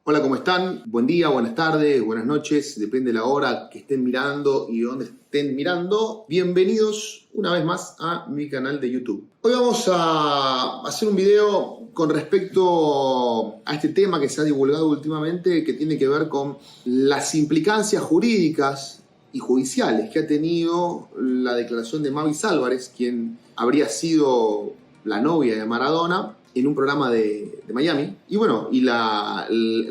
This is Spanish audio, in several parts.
Hola, ¿cómo están? Buen día, buenas tardes, buenas noches, depende de la hora que estén mirando y dónde estén mirando. Bienvenidos una vez más a mi canal de YouTube. Hoy vamos a hacer un video con respecto a este tema que se ha divulgado últimamente, que tiene que ver con las implicancias jurídicas y judiciales que ha tenido la declaración de Mavis Álvarez, quien habría sido la novia de Maradona, en un programa de Miami, y bueno, y la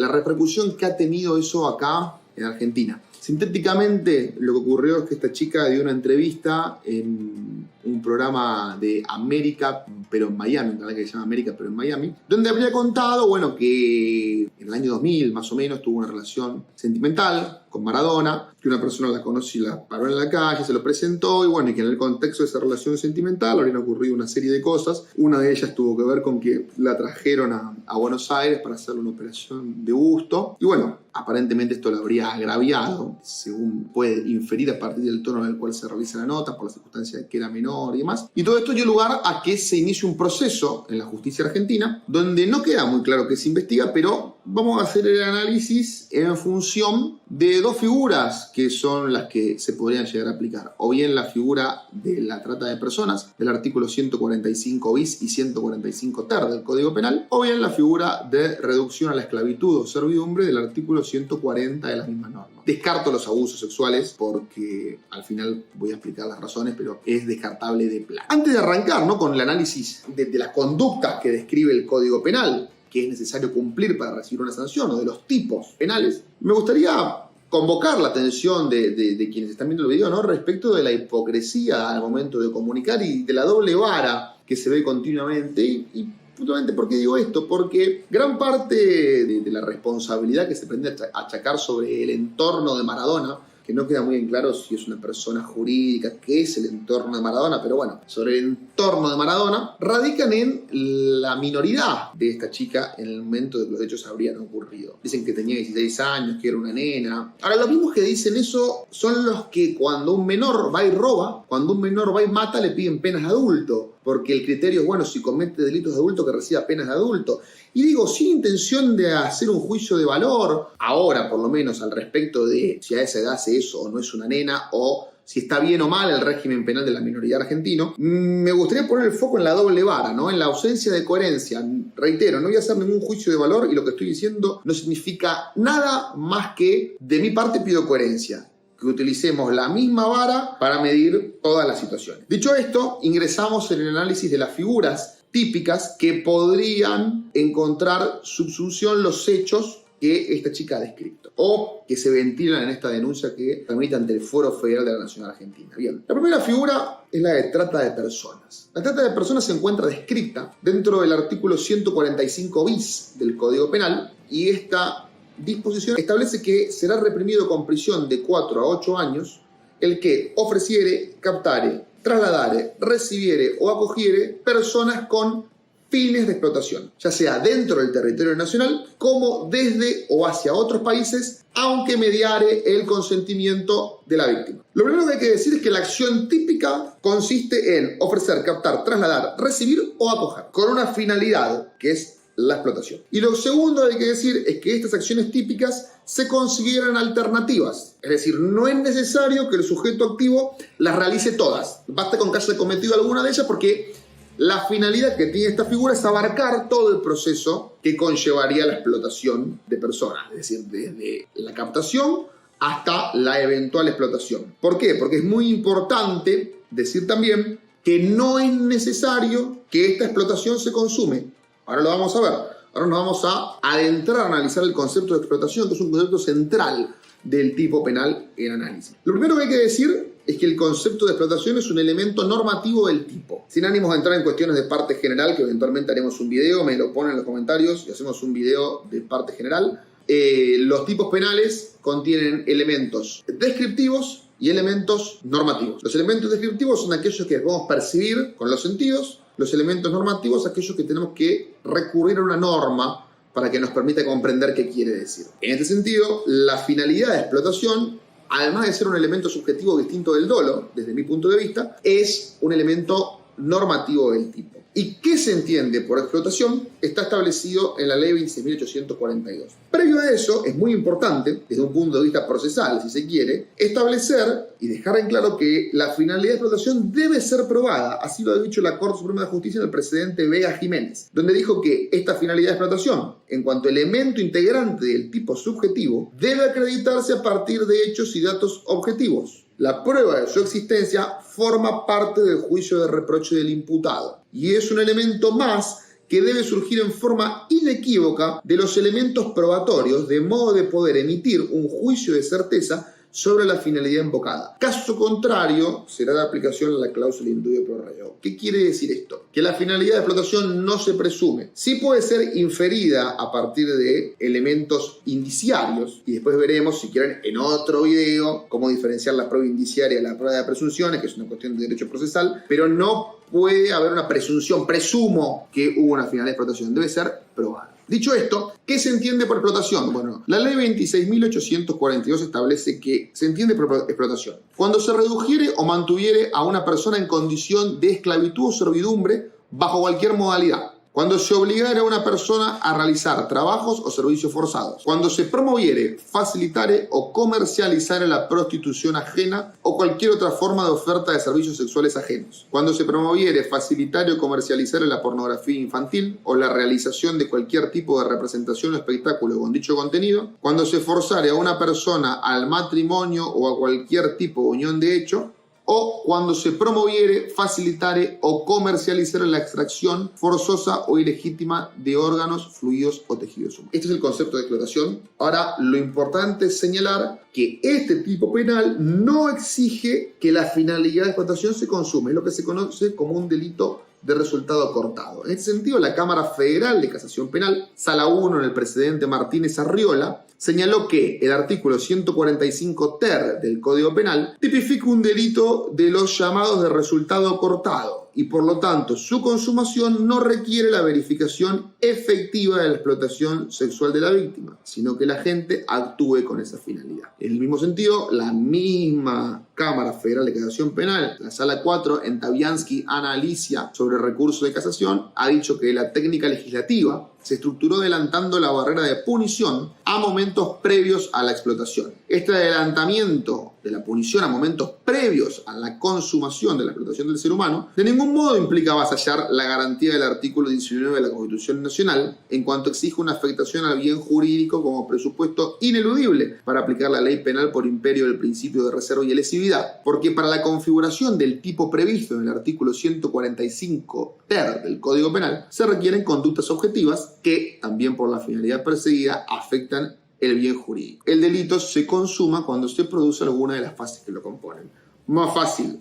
repercusión que ha tenido eso acá en Argentina. Sintéticamente, lo que ocurrió es que esta chica dio una entrevista en un programa de América, pero en Miami, un canal que se llama América, pero en Miami, donde habría contado, bueno, que en el año 2000, más o menos, tuvo una relación sentimental con Maradona, que una persona la conoció y la paró en la calle, se lo presentó, y bueno, y que en el contexto de esa relación sentimental habrían ocurrido una serie de cosas. Una de ellas tuvo que ver con que la trajeron a Buenos Aires para hacerle una operación de busto, y bueno, aparentemente esto la habría agraviado, según puede inferir a partir del tono en el cual se realiza la nota, por la circunstancia de que era menor y demás. Y todo esto dio lugar a que se inicie un proceso en la justicia argentina, donde no queda muy claro qué se investiga, pero vamos a hacer el análisis en función de dos figuras que son las que se podrían llegar a aplicar. O bien la figura de la trata de personas, del artículo 145 bis y 145 ter del Código Penal, o bien la figura de reducción a la esclavitud o servidumbre del artículo 140 de la misma norma. Descarto los abusos sexuales porque al final voy a explicar las razones, pero es descartable de plano. Antes de arrancar, ¿no?, con el análisis de las conductas que describe el Código Penal, que es necesario cumplir para recibir una sanción, o de los tipos penales, me gustaría convocar la atención de quienes están viendo el video, ¿no?, respecto de la hipocresía al momento de comunicar y de la doble vara que se ve continuamente. Y puntualmente, ¿por qué digo esto? Porque gran parte de la responsabilidad que se pretende achacar sobre el entorno de Maradona, que no queda muy en claro si es una persona jurídica, qué es el entorno de Maradona, pero bueno, sobre el entorno de Maradona, radican en la minoridad de esta chica en el momento de que los hechos habrían ocurrido. Dicen que tenía 16 años, que era una nena. Ahora, los mismos que dicen eso son los que cuando un menor va y roba, cuando un menor va y mata, le piden penas de adulto, porque el criterio es, bueno, si comete delitos de adulto, que reciba penas de adulto. Y digo, sin intención de hacer un juicio de valor, ahora por lo menos, al respecto de si a esa edad hace eso o no es una nena, o si está bien o mal el régimen penal de la minoría argentino, me gustaría poner el foco en la doble vara, ¿no?, en la ausencia de coherencia. Reitero, no voy a hacer ningún juicio de valor y lo que estoy diciendo no significa nada más que, de mi parte, pido coherencia, que utilicemos la misma vara para medir todas las situaciones. Dicho esto, ingresamos en el análisis de las figuras típicas que podrían encontrar subsunción los hechos que esta chica ha descrito o que se ventilan en esta denuncia que tramita ante el Foro Federal de la Nación Argentina. Bien, la primera figura es la de trata de personas. La trata de personas se encuentra descrita dentro del artículo 145 bis del Código Penal, y esta disposición establece que será reprimido con prisión de 4 a 8 años el que ofreciere, captare, trasladare, recibiere o acogiere personas con fines de explotación, ya sea dentro del territorio nacional como desde o hacia otros países, aunque mediare el consentimiento de la víctima. Lo primero que hay que decir es que la acción típica consiste en ofrecer, captar, trasladar, recibir o acoger, con una finalidad que es la explotación. Y lo segundo que hay que decir es que estas acciones típicas se consideran alternativas, es decir, no es necesario que el sujeto activo las realice todas, basta con que haya cometido alguna de ellas, porque la finalidad que tiene esta figura es abarcar todo el proceso que conllevaría la explotación de personas, es decir, desde la captación hasta la eventual explotación. ¿Por qué? Porque es muy importante decir también que no es necesario que esta explotación se consume. Ahora lo vamos a ver. Ahora nos vamos a adentrar a analizar el concepto de explotación, que es un concepto central del tipo penal en análisis. Lo primero que hay que decir es que el concepto de explotación es un elemento normativo del tipo. Sin ánimos de entrar en cuestiones de parte general, que eventualmente haremos un video, me lo ponen en los comentarios y hacemos un video de parte general. Los tipos penales contienen elementos descriptivos y elementos normativos. Los elementos descriptivos son aquellos que podemos percibir con los sentidos. Los elementos normativos, aquellos que tenemos que recurrir a una norma para que nos permita comprender qué quiere decir. En este sentido, la finalidad de explotación, además de ser un elemento subjetivo distinto del dolo, desde mi punto de vista, es un elemento normativo del tipo. ¿Y qué se entiende por explotación? Está establecido en la ley 26.842. Previo a eso, es muy importante, desde un punto de vista procesal, si se quiere, establecer y dejar en claro que la finalidad de explotación debe ser probada. Así lo ha dicho la Corte Suprema de Justicia en el precedente Vega Jiménez, donde dijo que esta finalidad de explotación, en cuanto elemento integrante del tipo subjetivo, debe acreditarse a partir de hechos y datos objetivos. La prueba de su existencia forma parte del juicio de reproche del imputado y es un elemento más que debe surgir en forma inequívoca de los elementos probatorios, de modo de poder emitir un juicio de certeza sobre la finalidad invocada. Caso contrario, será de aplicación la cláusula indubio pro reo. ¿Qué quiere decir esto? Que la finalidad de explotación no se presume. Sí puede ser inferida a partir de elementos indiciarios, y después veremos, si quieren, en otro video, cómo diferenciar la prueba indiciaria de la prueba de presunciones, que es una cuestión de derecho procesal, pero no puede haber una presunción. Presumo que hubo una finalidad de explotación. Debe ser probada. Dicho esto, ¿qué se entiende por explotación? Bueno, la ley 26.842 establece que se entiende por explotación cuando se redujere o mantuviere a una persona en condición de esclavitud o servidumbre bajo cualquier modalidad, cuando se obligara a una persona a realizar trabajos o servicios forzados, cuando se promoviere, facilitare o comercializare la prostitución ajena o cualquier otra forma de oferta de servicios sexuales ajenos, cuando se promoviere, facilitare o comercializare la pornografía infantil o la realización de cualquier tipo de representación o espectáculo con dicho contenido, cuando se forzare a una persona al matrimonio o a cualquier tipo de unión de hecho, o cuando se promoviere, facilitare o comercializare la extracción forzosa o ilegítima de órganos, fluidos o tejidos humanos. Este es el concepto de explotación. Ahora, lo importante es señalar que este tipo penal no exige que la finalidad de explotación se consume, es lo que se conoce como un delito de resultado cortado. En este sentido, la Cámara Federal de Casación Penal, Sala 1, en el precedente Martínez Arriola, señaló que el artículo 145 ter del Código Penal tipifica un delito de los llamados de resultado cortado y por lo tanto su consumación no requiere la verificación efectiva de la explotación sexual de la víctima, sino que el agente actúe con esa finalidad. En el mismo sentido, la misma Cámara Federal de Casación Penal, la Sala 4, en Tabianski, Ana Alicia, sobre recurso de casación, ha dicho que la técnica legislativa se estructuró adelantando la barrera de punición a momentos previos a la explotación. Este adelantamiento de la punición a momentos previos a la consumación de la explotación del ser humano de ningún modo implica avasallar la garantía del artículo 19 de la Constitución Nacional en cuanto exige una afectación al bien jurídico como presupuesto ineludible para aplicar la ley penal por imperio del principio de reserva y lesividad, porque para la configuración del tipo previsto en el artículo 145 ter del Código Penal se requieren conductas objetivas que, también por la finalidad perseguida, afectan el bien jurídico. El delito se consuma cuando se produce alguna de las fases que lo componen. Más fácil,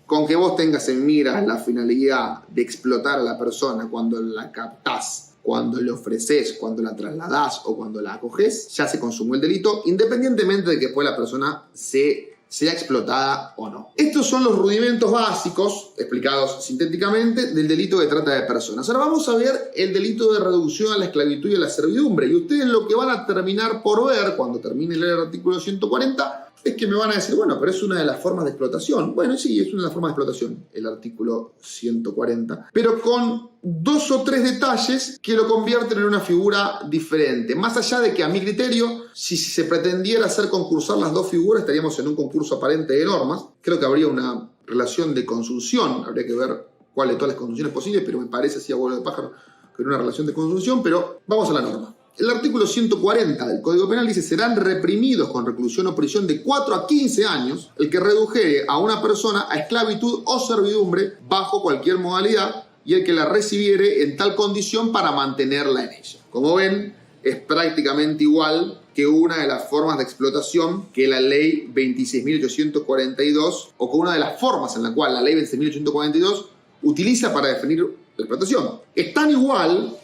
con que vos tengas en mira la finalidad de explotar a la persona cuando la captás, cuando le ofreces, cuando la trasladás o cuando la acogés, ya se consumó el delito, independientemente de que después la persona sea explotada o no. Estos son los rudimentos básicos, explicados sintéticamente, del delito de trata de personas. Ahora vamos a ver el delito de reducción a la esclavitud y a la servidumbre. Y ustedes lo que van a terminar por ver, cuando termine de leer el artículo 140, es que me van a decir, bueno, pero es una de las formas de explotación. Bueno, sí, es una de las formas de explotación, el artículo 140. Pero con 2 o 3 detalles que lo convierten en una figura diferente. Más allá de que, a mi criterio, si se pretendiera hacer concursar las dos figuras, estaríamos en un concurso aparente de normas. Creo que habría una relación de consunción. Habría que ver cuál de todas las consunciones posibles, pero me parece así a vuelo de pájaro que era una relación de consunción. Pero vamos a la norma. El artículo 140 del Código Penal dice: serán reprimidos con reclusión o prisión de 4 a 15 años el que redujere a una persona a esclavitud o servidumbre bajo cualquier modalidad y el que la recibiere en tal condición para mantenerla en ella. Como ven, es prácticamente igual que una de las formas de explotación que la ley 26.842 o que una de las formas en la cual la ley 26.842 utiliza para definir la explotación. Es tan igual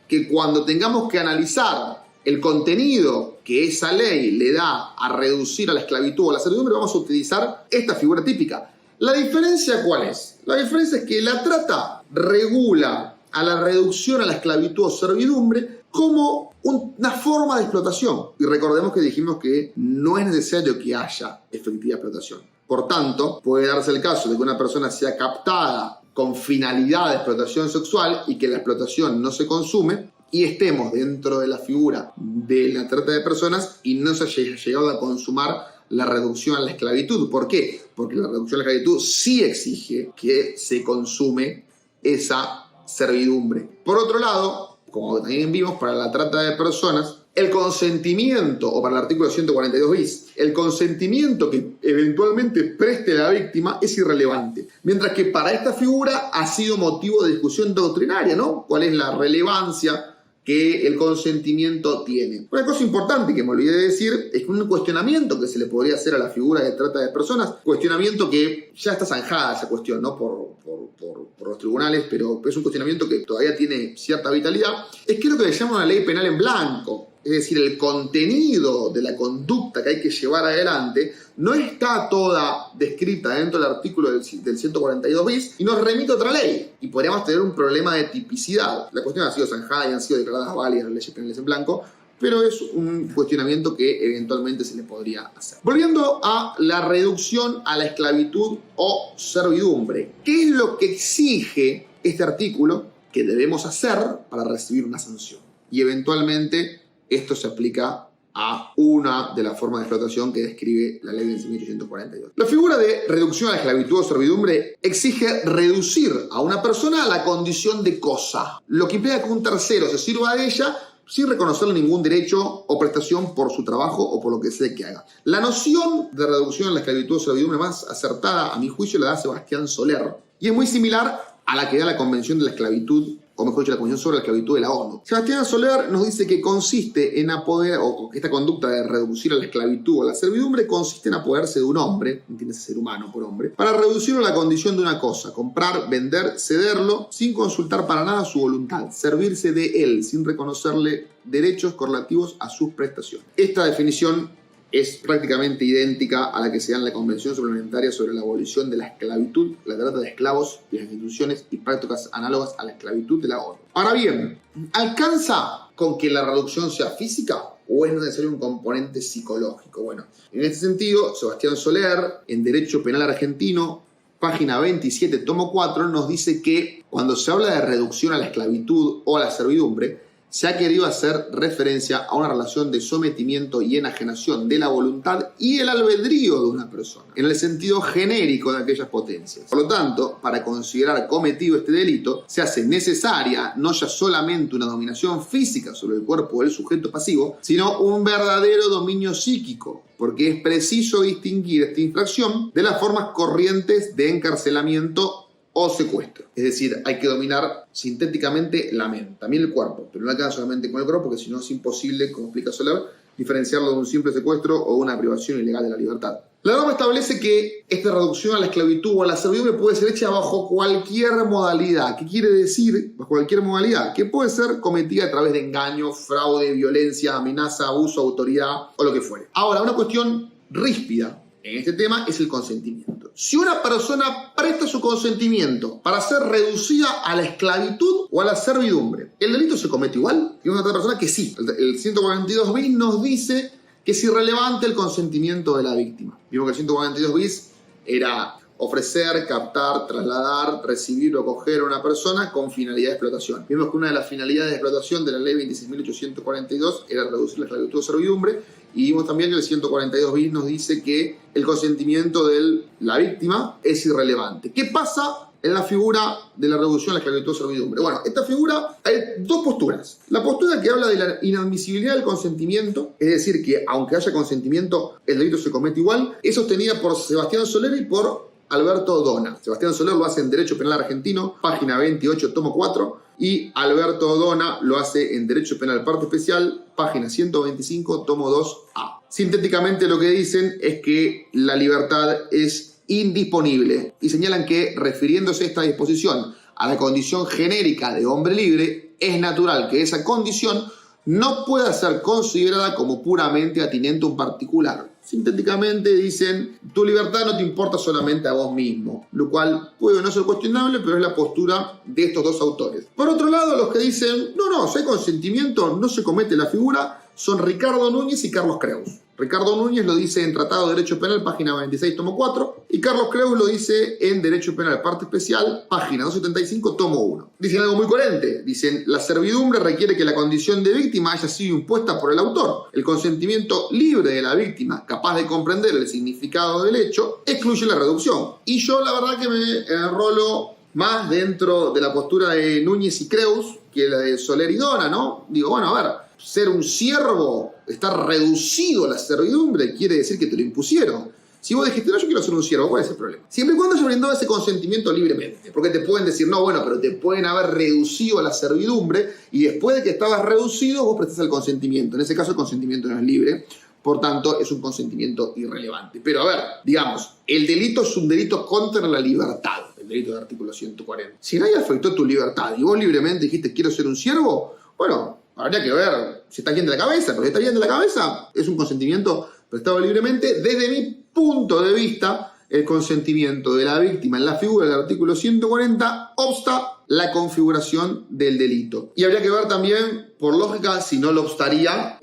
que cuando tengamos que analizar el contenido que esa ley le da a reducir a la esclavitud o a la servidumbre, vamos a utilizar esta figura típica. ¿La diferencia cuál es? La diferencia es que la trata regula a la reducción a la esclavitud o servidumbre como una forma de explotación. Y recordemos que dijimos que no es necesario que haya efectiva explotación. Por tanto, puede darse el caso de que una persona sea captada con finalidad de explotación sexual y que la explotación no se consume, y estemos dentro de la figura de la trata de personas y no se haya llegado a consumar la reducción a la esclavitud. ¿Por qué? Porque la reducción a la esclavitud sí exige que se consume esa servidumbre. Por otro lado, como también vimos, para la trata de personas, el consentimiento, o para el artículo 142 bis, el consentimiento que eventualmente preste la víctima es irrelevante. Mientras que para esta figura ha sido motivo de discusión doctrinaria, ¿no? ¿Cuál es la relevancia que el consentimiento tiene? Una cosa importante que me olvidé de decir es que un cuestionamiento que se le podría hacer a la figura de trata de personas, cuestionamiento que ya está zanjada esa cuestión, ¿no? por los tribunales, pero es un cuestionamiento que todavía tiene cierta vitalidad, es que es lo que le llaman una ley penal en blanco. Es decir, el contenido de la conducta que hay que llevar adelante no está toda descrita dentro del artículo del 142 bis y nos remite a otra ley. Y podríamos tener un problema de tipicidad. La cuestión ha sido zanjada y han sido declaradas válidas las leyes penales en blanco, pero es un cuestionamiento que eventualmente se le podría hacer. Volviendo a la reducción a la esclavitud o servidumbre. ¿Qué es lo que exige este artículo que debemos hacer para recibir una sanción? Y eventualmente esto se aplica a una de las formas de explotación que describe la ley de 1842. La figura de reducción a la esclavitud o servidumbre exige reducir a una persona a la condición de cosa, lo que implica que un tercero se sirva de ella sin reconocerle ningún derecho o prestación por su trabajo o por lo que sea que haga. La noción de reducción a la esclavitud o servidumbre más acertada, a mi juicio, la da Sebastián Soler, y es muy similar a la que da la Convención de la Esclavitud, o mejor dicho, la Convención sobre la Esclavitud de la ONU. Sebastián Soler nos dice que consiste en apoderar, o esta conducta de reducir a la esclavitud o a la servidumbre consiste en apoderarse de un hombre, entiéndase ser humano por hombre, para reducirlo a la condición de una cosa, comprar, vender, cederlo, sin consultar para nada su voluntad, servirse de él, sin reconocerle derechos correlativos a sus prestaciones. Esta definición es prácticamente idéntica a la que se da en la Convención Suplementaria sobre la Abolición de la Esclavitud, la trata de esclavos y las instituciones y prácticas análogas a la esclavitud de la ONU. Ahora bien, ¿alcanza con que la reducción sea física o es necesario un componente psicológico? Bueno, en este sentido, Sebastián Soler, en Derecho Penal Argentino, página 27, tomo 4, nos dice que cuando se habla de reducción a la esclavitud o a la servidumbre, se ha querido hacer referencia a una relación de sometimiento y enajenación de la voluntad y el albedrío de una persona, en el sentido genérico de aquellas potencias. Por lo tanto, para considerar cometido este delito, se hace necesaria no ya solamente una dominación física sobre el cuerpo del sujeto pasivo, sino un verdadero dominio psíquico, porque es preciso distinguir esta infracción de las formas corrientes de encarcelamiento o secuestro. Es decir, hay que dominar sintéticamente la mente, también el cuerpo, pero no alcanza solamente con el cuerpo, porque si no es imposible, como explica Soler, diferenciarlo de un simple secuestro o una privación ilegal de la libertad. La norma establece que esta reducción a la esclavitud o a la servidumbre puede ser hecha bajo cualquier modalidad. ¿Qué quiere decir bajo cualquier modalidad? Que puede ser cometida a través de engaño, fraude, violencia, amenaza, abuso, autoridad o lo que fuere. Ahora, una cuestión ríspida en este tema es el consentimiento. Si una persona presta su consentimiento para ser reducida a la esclavitud o a la servidumbre, ¿el delito se comete igual? Y una otra persona que sí. El 142 bis nos dice que es irrelevante el consentimiento de la víctima. Vimos que el 142 bis era ofrecer, captar, trasladar, recibir o acoger a una persona con finalidad de explotación. Vimos que una de las finalidades de explotación de la ley 26.842 era reducir la esclavitud o servidumbre, y vimos también que el 142 bis nos dice que el consentimiento de la víctima es irrelevante. ¿Qué pasa en la figura de la reducción a la esclavitud o servidumbre? Bueno, esta figura hay dos posturas. La postura que habla de la inadmisibilidad del consentimiento, es decir, que aunque haya consentimiento, el delito se comete igual, es sostenida por Sebastián Soler y por Alberto Dona. Sebastián Soler lo hace en Derecho Penal Argentino, página 28, tomo 4, y Alberto Dona lo hace en Derecho Penal Parte Especial, página 125, tomo 2A. Sintéticamente lo que dicen es que la libertad es indisponible y señalan que, refiriéndose a esta disposición a la condición genérica de hombre libre, es natural que esa condición no pueda ser considerada como puramente atinente a un particular. Sintéticamente dicen, tu libertad no te importa solamente a vos mismo, lo cual puede no ser cuestionable, pero es la postura de estos dos autores. Por otro lado, los que dicen, no, si hay consentimiento, no se comete la figura, son Ricardo Núñez y Carlos Creus. Ricardo Núñez lo dice en Tratado de Derecho Penal, página 26, tomo 4. Y Carlos Creus lo dice en Derecho Penal, parte especial, página 275, tomo 1. Dicen algo muy coherente. Dicen, la servidumbre requiere que la condición de víctima haya sido impuesta por el autor. El consentimiento libre de la víctima, capaz de comprender el significado del hecho, excluye la reducción. Y yo la verdad que me enrolo más dentro de la postura de Núñez y Creus que la de Soler y Dona, ¿no? Digo, bueno, a ver, ser un siervo, estar reducido a la servidumbre, quiere decir que te lo impusieron. Si vos dijiste, no, yo quiero ser un siervo, ¿cuál es el problema? Siempre y cuando haya brindado ese consentimiento libremente. Porque te pueden decir, no, bueno, pero te pueden haber reducido a la servidumbre y después de que estabas reducido, vos prestás el consentimiento. En ese caso, el consentimiento no es libre. Por tanto, es un consentimiento irrelevante. Pero a ver, digamos, el delito es un delito contra la libertad. El delito del artículo 140. Si nadie afectó tu libertad y vos libremente dijiste, quiero ser un siervo, bueno, habría que ver si está bien de la cabeza. Pero si está bien de la cabeza, es un consentimiento prestado libremente. Desde mi punto de vista, el consentimiento de la víctima en la figura del artículo 140 obsta la configuración del delito. Y habría que ver también, por lógica, si no lo obstaría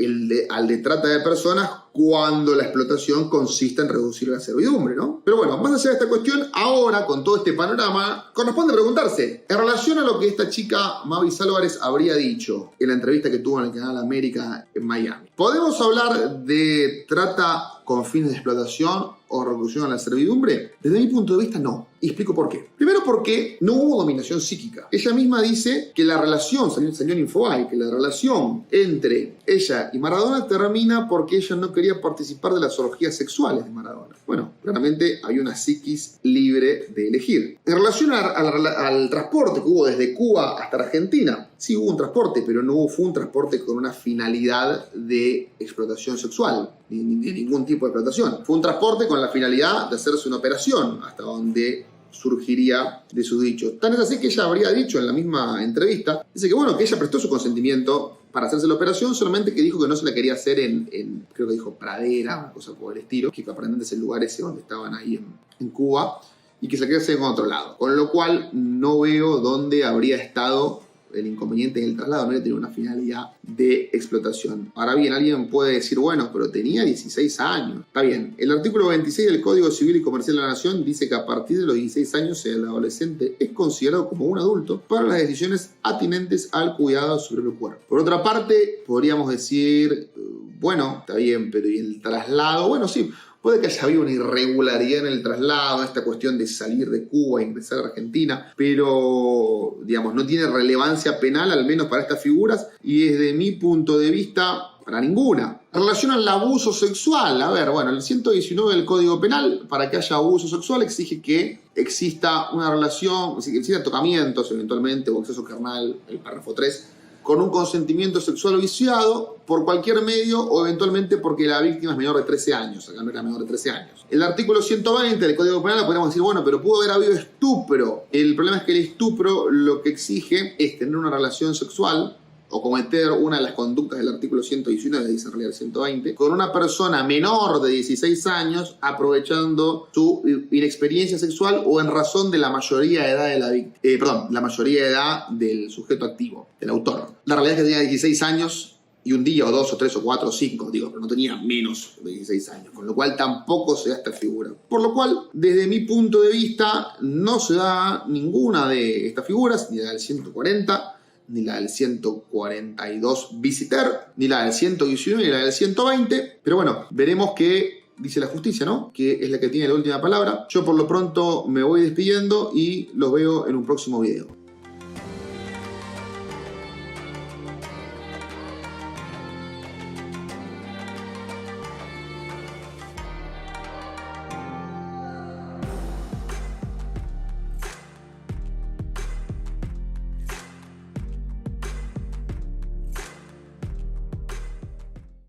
al de trata de personas cuando la explotación consiste en reducir la servidumbre, ¿no? Pero bueno, más allá de esta cuestión, ahora, con todo este panorama, corresponde preguntarse, en relación a lo que esta chica, Mavis Álvarez, habría dicho en la entrevista que tuvo en el Canal América en Miami, ¿podemos hablar de trata con fines de explotación o reclusión a la servidumbre? Desde mi punto de vista, no. Y explico por qué. Primero porque no hubo dominación psíquica. Ella misma dice que la relación, salió en Infobae, que la relación entre ella y Maradona termina porque ella no quería participar de las orgías sexuales de Maradona. Bueno, claramente hay una psiquis libre de elegir. En relación al transporte que hubo desde Cuba hasta Argentina, sí hubo un transporte, pero no fue un transporte con una finalidad de explotación sexual, ni de ningún tipo de explotación. Fue un transporte con la finalidad de hacerse una operación, hasta donde surgiría de sus dichos. Tan es así que ella habría dicho en la misma entrevista, dice que bueno, que ella prestó su consentimiento para hacerse la operación, solamente que dijo que no se la quería hacer en creo que dijo Pradera, una cosa por el estilo, que aparentemente es el lugar ese donde estaban ahí en Cuba, y que se la quería hacer en otro lado. Con lo cual no veo dónde habría estado el inconveniente en el traslado, no tiene una finalidad de explotación. Ahora bien, alguien puede decir, bueno, pero tenía 16 años. Está bien, el artículo 26 del Código Civil y Comercial de la Nación dice que a partir de los 16 años el adolescente es considerado como un adulto para las decisiones atinentes al cuidado sobre el cuerpo. Por otra parte, podríamos decir, bueno, está bien, pero ¿y el traslado? Bueno, sí, puede que haya habido una irregularidad en el traslado, esta cuestión de salir de Cuba e ingresar a Argentina, pero, digamos, no tiene relevancia penal, al menos para estas figuras, y desde mi punto de vista, para ninguna. En relación al abuso sexual, a ver, bueno, el 119 del Código Penal, para que haya abuso sexual, exige que exista una relación, que exista tocamientos eventualmente, o acceso carnal, el párrafo 3, con un consentimiento sexual viciado por cualquier medio o eventualmente porque la víctima es menor de 13 años. Acá no era menor de 13 años. El artículo 120 del Código Penal podríamos decir, bueno, pero pudo haber habido estupro. El problema es que el estupro lo que exige es tener una relación sexual o cometer una de las conductas del artículo 119, dice en realidad el 120, con una persona menor de 16 años aprovechando su inexperiencia sexual o en razón de la mayoría de edad de la víctima, la mayoría de edad del sujeto activo, del autor. La realidad es que tenía 16 años y un día o dos o tres o cuatro o cinco, pero no tenía menos de 16 años, con lo cual tampoco se da esta figura. Por lo cual, desde mi punto de vista, no se da ninguna de estas figuras, ni la del 140, ni la del 142 Visiter, ni la del 119, ni la del 120. Pero bueno, veremos qué dice la justicia, ¿no? Que es la que tiene la última palabra. Yo por lo pronto me voy despidiendo y los veo en un próximo video.